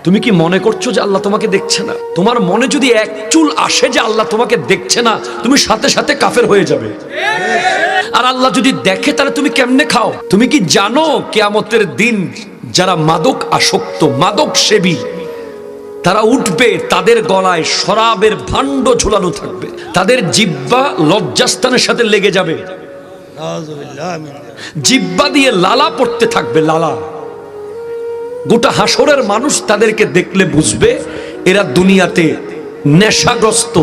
তুমি কি মনে করছো যে আল্লাহ তোমাকে দেখছে না? তোমার মনে যদি এক চুল আসে যে আল্লাহ তোমাকে দেখছে না, তুমি সাথে সাথে কাফের হয়ে যাবে। আর আল্লাহ যদি দেখে তাহলে তুমি কেমনে খাও? তুমি কি জানো কিয়ামতের দিন যারা মাদক আসক্ত, মাদক সেবী, তারা উঠবে, তাদের গলায় শরাবের ভাণ্ড ঝুলানো থাকবে, তাদের জিহ্বা লজ্জাস্থানের সাথে লেগে যাবে, জিহ্বা দিয়ে লালা পড়তে থাকবে, লালা। গোটা হাসরের মানুষ তাদেরকে দেখলে বুঝবে এরা দুনিয়াতে নেশাগ্রস্ত।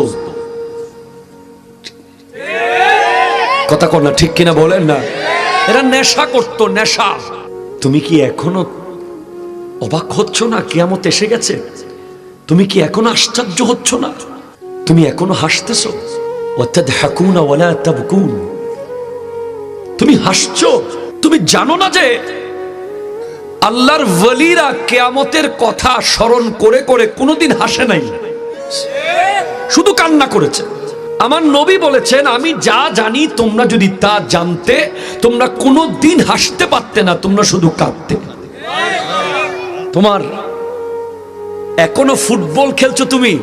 কথা কর না, ঠিক কিনা বলেন না? এরা নেশা করত, নেশা। তুমি কি এখনো অবাক হচ্ছ না কিয়ামত এসে গেছে? তুমি কি এখনো আশ্চর্য হচ্ছ না? তুমি এখনো হাসতেছো? ওয়াতাদহাকুনা ওয়ালা তাবকুন। তুমি হাসছো, তুমি জানো না যে আল্লাহর ওয়ালিরা কিয়ামতের কথা স্মরণ করে করে কোনোদিন হাসে নাই, শুধু কান্না করেছে। আমার নবী বলেছেন, আমি যা জানি তোমরা যদি তা জানতে, তোমরা কোনোদিন হাসতে পারতে না, তোমরা শুধু কাঁদতে। তোমার এখনো ফুটবল খেলছো তুমি?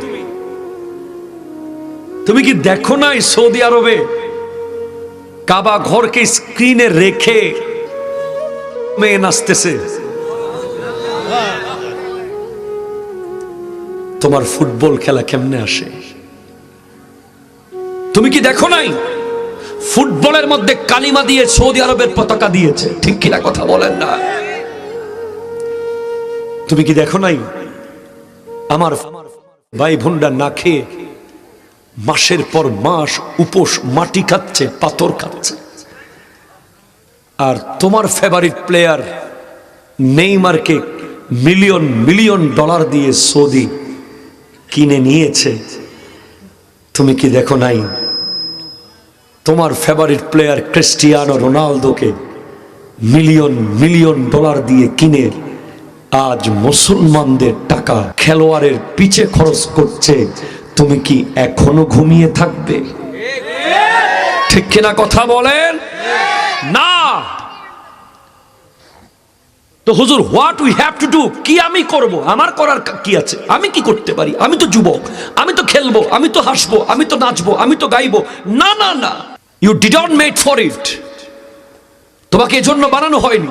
তুমি কি দেখো নাই সৌদি আরবে কাবা ঘরকে স্ক্রিনে রেখে মেয়ে নাচতেছে? তোমার ফুটবল খেলা কেমনে আসে? তুমি কি দেখো নাই ফুটবলের মধ্যে কালিমা দিয়ে সৌদি আরবের পতাকা দিয়েছে? ঠিক কিনা কথা বলেন না? তুমি কি দেখো নাই আমার ভাই বোনরা না খেয়ে মাসের পর মাস উপোস, মাটি খাচ্ছে, পাথর খাচ্ছে, আর তোমার ফেভারিট প্লেয়ার নেইমারকে মিলিয়ন মিলিয়ন ডলার দিয়ে সৌদি কিনে নিয়েছে? তুমি কি দেখো নাই তোমার ফেভারিট প্লেয়ার ক্রিস্টিয়ানো রোনালদোকে মিলিয়ন মিলিয়ন ডলার দিয়ে কিনে আজ মুসলমানদের টাকা খেলোয়াড়ের পিছে খরচ করছে? তুমি কি এখনো ঘুমিয়ে থাকবে? ঠিক কিনা কথা বলেন না? তো হুজুর, what we have to do? কি আমি করব? আমার করার কি আছে? আমি কি করতে পারি? আমি তো যুবক, আমি তো খেলবো, আমি তো হাসবো, আমি তো নাচবো, আমি তো গাইবো। না না না, you didn't made for it. তোমাকে এজন্য বানানো হয়নি।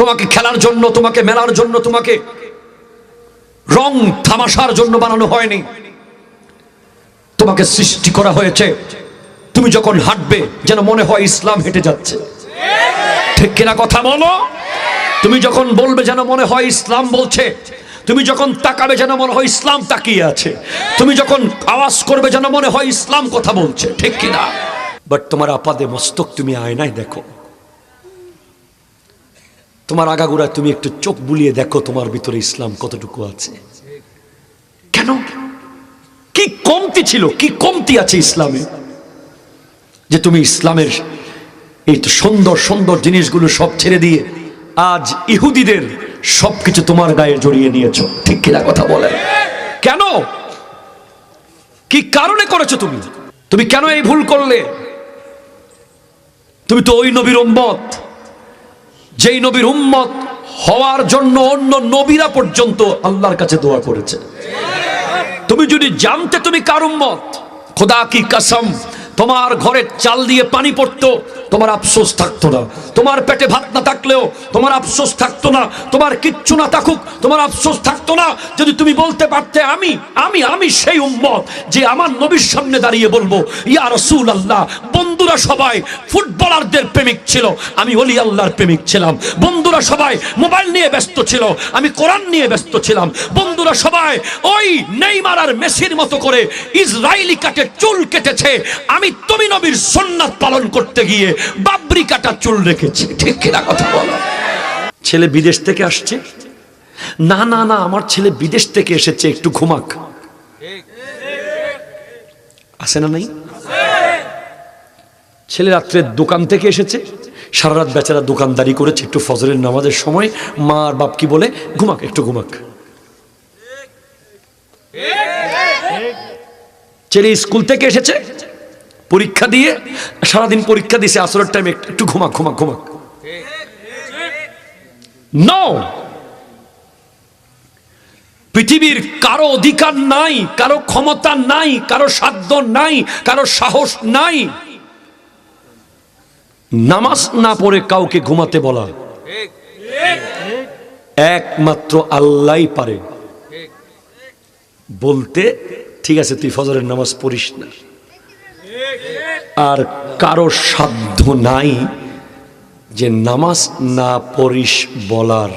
তোমাকে খেলার জন্য, তোমাকে মেলার জন্য, তোমাকে রং তামাশার জন্য বানানো হয়নি। তোমাকে সৃষ্টি করা হয়েছে তুমি যখন হাঁটবে যেন মনে হয় ইসলাম হেঁটে যাচ্ছে। ঠিক কিনা কথা বলো? তুমি যখন বলবে যেন মনে হয় ইসলাম বলছে। তুমি যখন তাকাবে যেন মনে হয় ইসলাম তাকিয়ে আছে। তুমি যখন আওয়াজ করবে যেন মনে হয় ইসলাম কথা বলছে। ঠিক কিনা? বাট তোমার আপাদে মস্তক তুমি আয়নায় দেখো, তোমার আগাগোড়ায় তুমি একটু চোখ বুলিয়ে দেখো তোমার ভিতরে ইসলাম কতটুকু আছে। কেন? কি কমতি ছিল, কি কমতি আছে ইসলামে যে তুমি ইসলামের এই তো সুন্দর সুন্দর জিনিসগুলো সব ছেড়ে দিয়ে আজ ইহুদিদের সবকিছু তোমার গায়ে জড়িয়ে নিয়েছো? ঠিক কিনা কথা বলে? কেন? কি কারণে করেছো তুমি? তুমি কেন এই ভুল করলে? তুমি তো ওই নবীর উম্মত, যেই নবীর উম্মত হওয়ার জন্য অন্য নবীরা পর্যন্ত আল্লাহর কাছে দোয়া করেছে। তুমি যদি জানতে তুমি কার উম্মত, খোদা কি কসম, তোমার ঘরে চাল দিয়ে পানি পড়তো, তোমার আফসোস থাকতো না। তোমার পেটে ভাত না থাকলেও তোমার আফসোস থাকতো না। তোমার কিচ্ছু না থাকুক, তোমার আফসোস থাকতো না যদি তুমি বলতে পারতে আমি আমি আমি সেই উম্মত যে আমার নবীর সামনে দাঁড়িয়ে বলবো, ইয়া রাসূলুল্লাহ। বন্ধুরা সবাই ফুটবলারদের প্রেমিক ছিল, আমি ওলি আল্লাহর প্রেমিক ছিলাম। বন্ধুরা সবাই মোবাইল নিয়ে ব্যস্ত ছিল, আমি কোরআন নিয়ে ব্যস্ত ছিলাম। বন্ধুরা সবাই ওই নেইমার আর মেসির মতো করে ইসরায়েলি কাটে চুল কেটেছে, আমি তুমি নবীর সুন্নাত পালন করতে গিয়ে বাবরি কাটা চুল রেখেছি। ঠিক কিনা কথা বলো? ছেলে বিদেশ থেকে আসছে, না না না, আমার ছেলে বিদেশ থেকে এসেছে, একটু ঘুমাক। আছে না নাই? ছেলে রাত্রে দোকান থেকে এসেছে, সারা রাত বেচারা দোকানদারি করেছে, একটু ফজরের নামাজের সময় মা আর বাপ কি বলে, ঘুমাক, একটু ঘুমাক। ছেলে স্কুল থেকে এসেছে, পরীক্ষা দিয়ে সারাদিন পরীক্ষা দিয়েছে, আসরের টাইমে একটু ঘুমাক ঘুমাক ঘুমাক। নো, পৃথিবীর কারো অধিকার নাই, কারো ক্ষমতা নাই, কারো সাধ্য নাই, কারো সাহস নাই নামাজ না পড়ে কাউকে ঘুমাতে বলা। একমাত্র আল্লাহই পারে বলতে, ঠিক আছে তুই ফজরের নামাজ পড়িস না। আর কারো সাধ্য নাই যে নামাজ না পড়িস বলার।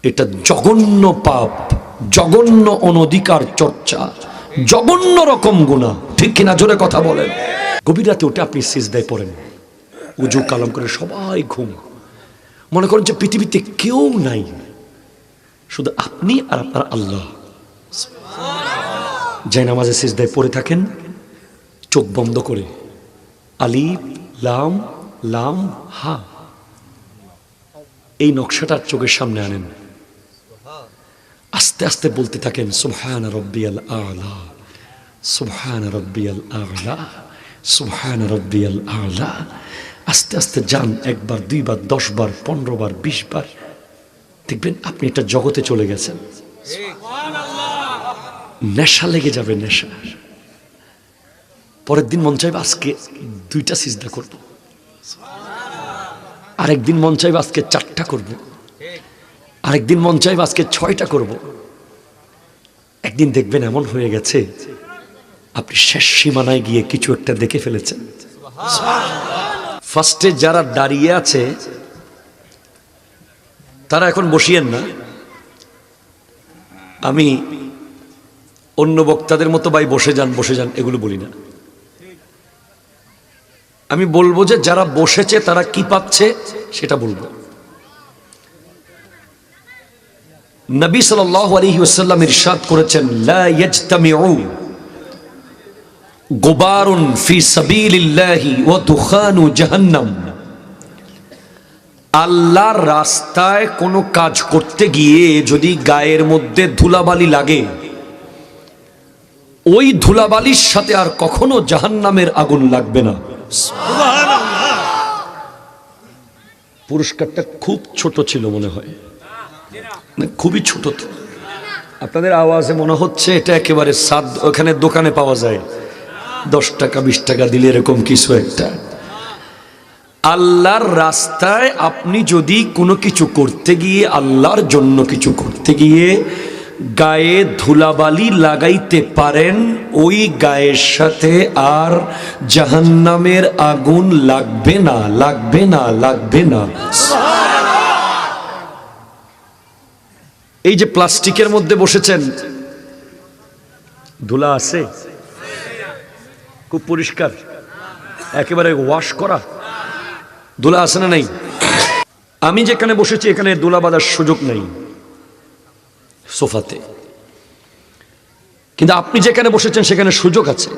এটা জঘন্য পাপ, জঘন্য অনধিকার চর্চা, জঘন্য রকম গুনাহ, ঠিক কিনা? জোরে কথা বলেন। গভীর রাতে উঠে আপনি সিজদায় পড়েন, উজু কালাম করে সবাই ঘুম, মনে করেন যে পৃথিবীতে কেউ নাই, শুধু আপনি আর আপনার আল্লাহ। যে নামাজে সিজদায় পড়ে থাকেন চোখ বন্ধ করে, আলিফ লাম লাম হা, এই নকশাটা চোখের সামনে আনেন, আস্তে আস্তে বলতে থাকেন সুবহান রাব্বিয়াল আ'লা, সুবহান রাব্বিয়াল আ'লা, সুবহান রাব্বিয়াল আ'লা। আস্তে আস্তে যান, একবার, দুইবার, 10 বার, 15 বার, 20 বার, দেখবেন আপনি একটা জগতে চলে গেছেন। নেশা লেগে যাবে, নেশা। পরের দিন মন চাইবে আজকে 2টা সিজদা করব, আরেকদিন মন চাইবে আজকে 4টা করব, আরেকদিন মন চাইবে আজকে 6টা করব। একদিন দেখবেন এমন হয়ে গেছে আপনি শেষ সীমানায় গিয়ে কিছু একটা দেখে ফেলেছেন। ফার্স্টে যারা দাঁড়িয়ে আছে তারা এখন বসিয়েন না। আমি অন্য বক্তাদের মতো ভাই বসে যান বসে যান এগুলো বলি না। আমি বলবো যে যারা বসেছে তারা কি পাচ্ছে সেটা বলবো। নবী সাল্লাল্লাহু আলাইহি ওয়াসাল্লাম ইরশাদ করেছেন, লা ইয়াজতামিউ গুবারুন ফি সাবিলিল্লাহি ওয়া দুখানু জাহান্নাম। আল্লাহর রাস্তায় কোনো কাজ করতে গিয়ে যদি গায়ের মধ্যে ধুলাবালি লাগে, ওই ধুলাবালির সাথে আর কখনো জাহান্নামের আগুন লাগবে না। পুরস্কারটা খুব ছোট ছিল মনে হয়, খুবই ছোট। তো আপনাদের আওয়াজে মনে হচ্ছে এটা একেবারে সাদ, ওখানে দোকানে পাওয়া যায় 10 টাকা 20 টাকা দিলে এরকম কিছু একটা। আল্লাহর রাস্তায় আপনি যদি কোনো কিছু করতে গিয়ে, আল্লাহর জন্য কিছু করতে গিয়ে গায়ে ধুলাবালি লাগাইতে পারেন, ওই গায়ের সাথে আর জাহান্নামের আগুন লাগবে না, লাগবে না, লাগবে না। এই যে প্লাস্টিকের মধ্যে বসেছেন, ধুলা আছে, খুব পরিষ্কার, একেবারে ওয়াশ করা, ধুলা আছে না নাই? আমি যেখানে বসেছি এখানে ধুলা বাঁধার সুযোগ নেই সোফাতে, কিন্তু আপনি যেখানে বসেছেন সেখানে সুযোগ আছে।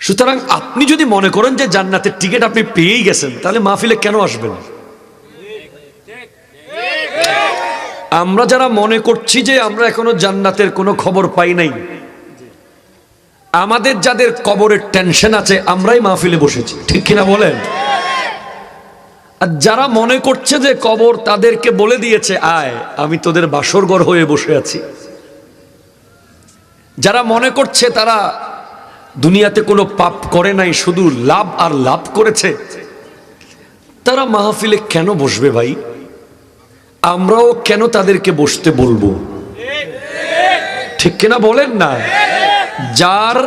সুতরাং আপনি যদি মনে করেন যে জান্নাতের টিকিট আপনি পেয়েই গেছেন, তাহলে মাহফিলে কেন আসবেন? আমরা যারা মনে করছি যে আমরা এখনো জান্নাতের কোনো খবর পাই নাই, আমাদের যাদের কবরের টেনশন আছে আমরাই মাহফিলে বসেছি, ঠিক কিনা বলেন? আর যারা মনে করছে যে কবর তাদেরকে বলে দিয়েছে আয় আমি তোদের বাসরঘর হয়ে বসে আছি, যারা মনে করছে তারা দুনিয়াতে কোনো পাপ করে নাই, শুধু লাভ আর লাভ করেছে, তারা মাহফিলে কেন বসবে ভাই? আমরাও কেন তাদেরকে বসতে বলবো? ঠিক কিনা বলেন না? যার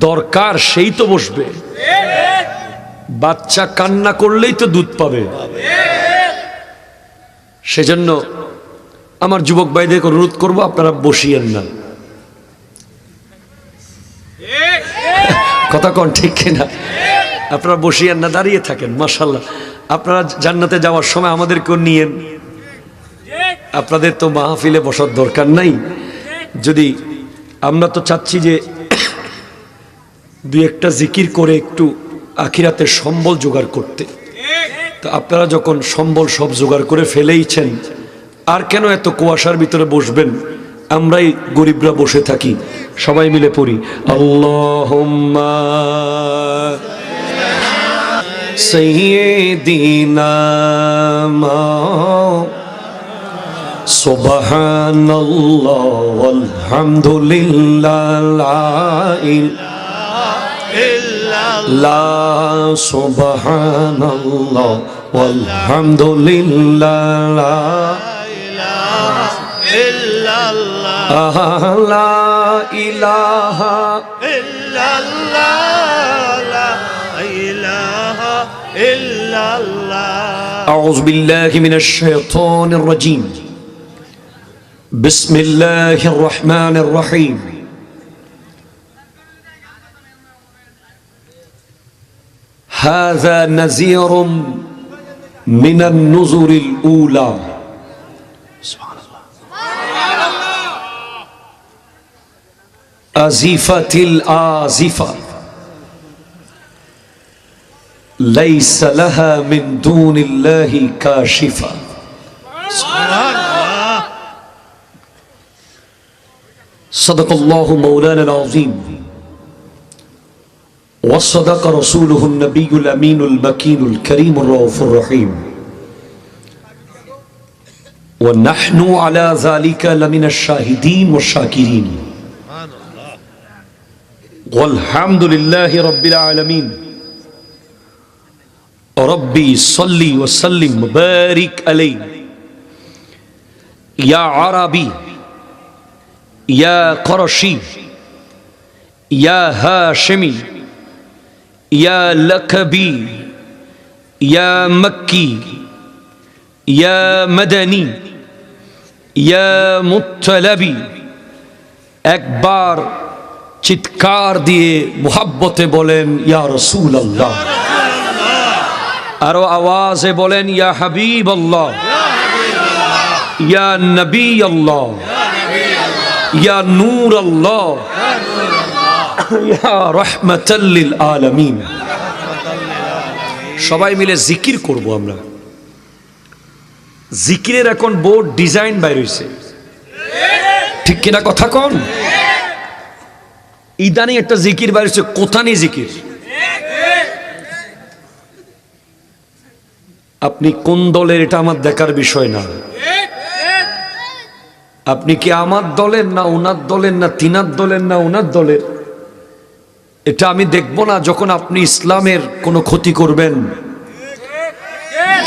দরকার সেই তো বসবে। বাচ্চা কান্না করলেই তো দুধ পাবে। সেজন্য আমার যুবক ভাইদেরকে অনুরোধ করবো, আপনারা বসিয়েন না। কথা কন ঠিক কিনা? আপনারা বসিয়েন না, দাঁড়িয়ে থাকেন। মাশাআল্লাহ, আপনারা জান্নাতে যাওয়ার সময় আমাদেরকেও নিয়েন। আপনাদের তো মাহফিলে বসার দরকার নাই। যদি আমরা তো চাচ্ছি যে 2-1টা জিকির করে একটু আখিরাতের সম্বল জোগাড় করতে, তো আপনারা যখন সম্বল সব জোগাড় করে ফেলেইছেন, আর কেন এত কুয়াশার ভিতরে বসবেন? আমরাই গরিবরা বসে থাকি, সবাই মিলে পড়ি আল্লাহুম্মা সাইয়্যিদিনা সুবহানাল্লাহ ওয়ালহামদুলিল্লাহ লা ইলাহা ইল্লাল্লাহ সুবহানাল্লাহ ওয়ালহামদুলিল্লাহ লা ইলাহা ইল্লাল্লাহ লা ইলাহা ইল্লাল্লাহ লা ইলাহা ইল্লাল্লাহ আউযু বিল্লাহি মিনাশ শাইতানির রাজীম বিসমিল্লাহির রহমানির রহিম হাযা নাযীরুম মিনান নুযুরিল উলা আজিফাতিল আজিফা লাইসা লাহা মিন দুনিল্লাহি কাশিফা সুবহানাল্লাহ সাদাকাল্লাহু মাওলানাল আযীম ওয়া সাদাকা রাসূলুহুন নবিয়্যুল আমিনুল মাকিনুল কারীমুর রাউফুর রহিম ওয়া নাহনু আলা যালিকা লামিনাশ শাহিদিন ওয়াশ শাকিরিন ওয়ালহামদুলিল্লাহি রাব্বিল আলামিন রব্বি সাল্লি ওয়া সাল্লিম বারিক আলাইহি ইয়া আরাবি ইয়া কুরশি ইয়া হাশিমি ইয়া লাকবি ইয়া মক্কি ইয়া মাদানী ইয়া মুত্তালাবি একবার চিৎকার দিয়ে মুহাব্বতে বলেন ইয়া রাসূলুল্লাহ আরো আওয়াজে বলেন ইয়া হাবিবাল্লাহ ইয়া নবী আল্লাহ ইয়া নূর আল্লাহ ইয়া রাহমাতাল লিল আলামিন সবাই মিলে জিকির করব আমরা জিকিরের এখন বোর্ড ডিজাইন বাইর হইছে ঠিক কিনা কথা কোন ইদানি একটা জিকির বাইর হইছে কোথানি জিকির আপনি কোন দলের এটা আমার দেখার বিষয় না আপনি কি আমার দলের না উনার দলের না তিনার দলের না উনার দলের এটা আমি দেখব না যখন আপনি ইসলামের কোনো ক্ষতি করবেন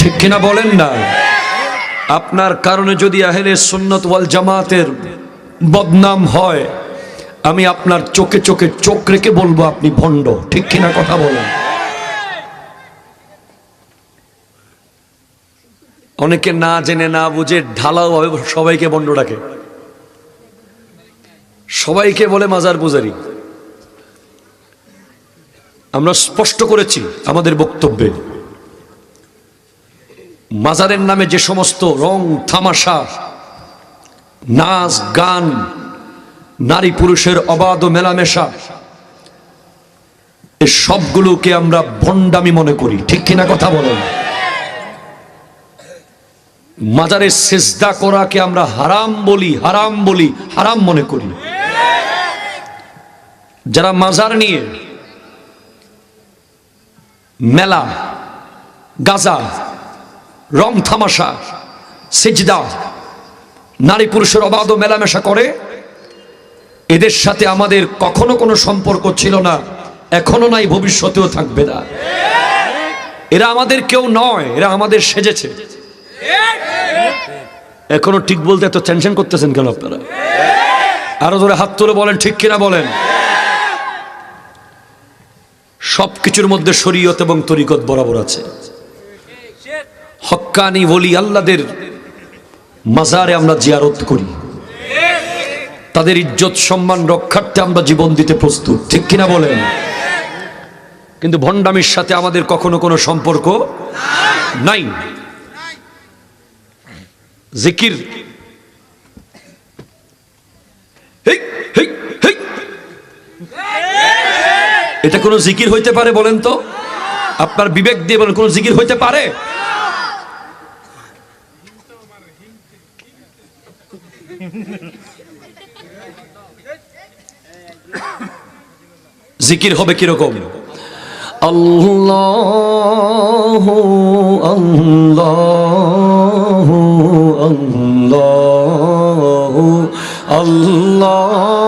ঠিক কিনা বলেন না আপনার কারণে যদি আহলে সুন্নাত ওয়াল জামাতের বদনাম হয় আমি আপনার চোখে চোখে চোখ রেখে বলবো আপনি ভণ্ড ঠিক কিনা কথা বলেন অনেকে না জেনে না বুঝে ঢালাও ভাবে সবাইকে ভণ্ড ডাকে সবাইকে বলে মাজার পূজারি আমরা স্পষ্ট করেছি আমাদের বক্তব্যে মাজারের নামে যে সমস্ত রং তামাশা নাচ গান নারী পুরুষের অবাধ মেলামেশা এই সবগুলোকে আমরা ভণ্ডামি মনে করি ঠিক কিনা কথা বলেন মাজারে সিজদা করাকে আমরা হারাম বলি হারাম মনে করি যারা মাজার নিয়ে মেলা গাজা রং তামাশা সিজদা নারী পুরুষের অবাধ মেলামেশা করে এদের সাথে আমাদের কখনো কোনো সম্পর্ক ছিল না এখনো নাই ভবিষ্যতেও থাকবে না এরা আমাদের কেউ নয় এরা আমাদের সেজেছে এখনো ঠিক বলতে এত টেনশন করতেছেন কেন আপনারা আরো ধরে হাত তুলে বলেন ঠিক কিনা বলেন সবকিছুর মধ্যে শরীয়ত এবং তরিকত বরাবর আছে হক্কানি ওলি আল্লাহদের মাজারে আমরা জিয়ারত করি তাদের ইজ্জত সম্মান রক্ষার্থে আমরা জীবন দিতে প্রস্তুত ঠিক কিনা বলেন কিন্তু ভণ্ডামির সাথে আমাদের কখনো কোনো সম্পর্ক নাই জিকির এটা কোনো জিকির হইতে পারে বলেন তো আপনার বিবেক দিয়ে বলেন কোনো জিকির হইতে পারে জিকির হবে কিরকম আল্লাহু আল্লাহু আল্লাহু আল্লাহ।